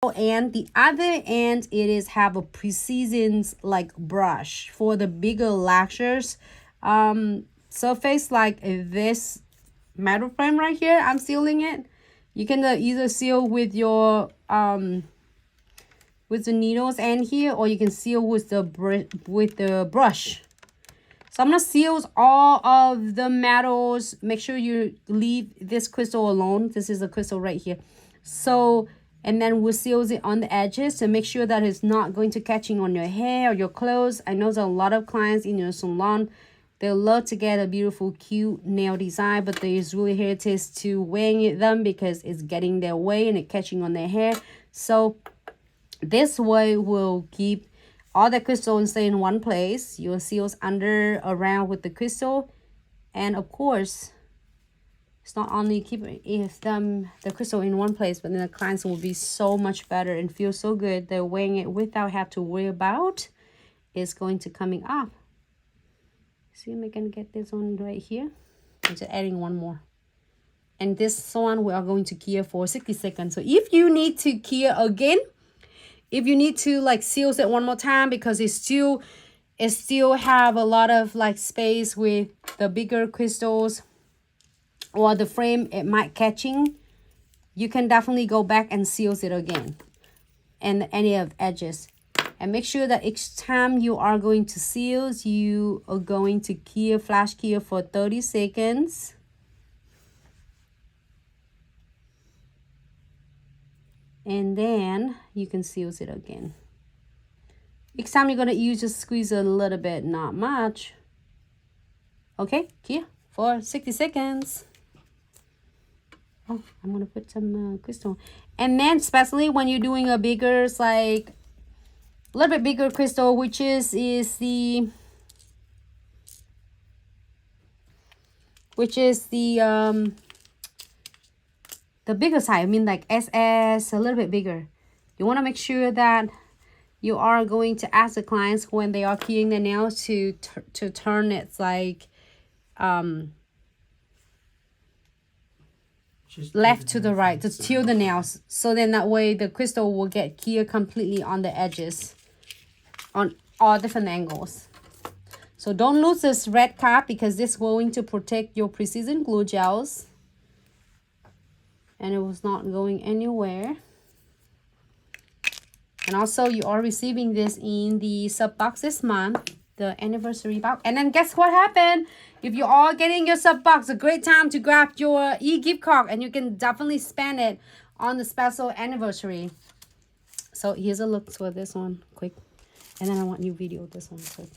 And the other end, it is have a precision like brush for the bigger lashes surface, like this metal frame right here. I'm sealing it. You can either seal with your with the needles end here, or you can seal with the brush. So I'm gonna seal all of the metals. Make sure you leave this crystal alone. This is a crystal right here. So, and then we'll seal it on the edges to make sure that it's not going to catching on your hair or your clothes. I know there's a lot of clients in your salon, they love to get a beautiful, cute nail design, but they is really hesitant to wearing them because it's getting their way and it catching on their hair. So this way will keep all the crystal and stay in one place. Your seals under around with the crystal, and of course it's not only keeping the crystal in one place, but then the clients will be so much better and feel so good. They're wearing it without have to worry about it's going to coming off. See, I'm gonna get this one right here. I'm just adding one more, and this one we are going to cure for 60 seconds. So if you need to cure again, if you need to like seal it one more time because it still have a lot of like space with the bigger crystals or the frame, it might catching, you can definitely go back and seal it again and any of the edges. And make sure that each time you are going to seal, you are going to cure, flash cure for 30 seconds. And then you can seal it again. Each time you're going to use, just squeeze a little bit, not much. Okay, cure for 60 seconds. Oh, I'm going to put some crystal. And then especially when you're doing a bigger, like a little bit bigger crystal, which is the bigger side. I mean like SS, a little bit bigger. You want to make sure that you are going to ask the clients when they are keying the nails to turn it like left to the right, to tilt the nails, so then that way the crystal will get cured completely on the edges on all different angles. So don't lose this red cap because this is going to protect your precision glue gels, and it was not going anywhere. And also you are receiving this in the sub box this month, the anniversary box. And then guess what happened? If you are getting your sub box, a great time to grab your e-gift card, and you can definitely spend it on the special anniversary. So here's a look for this one quick, and then I want you video this one quick.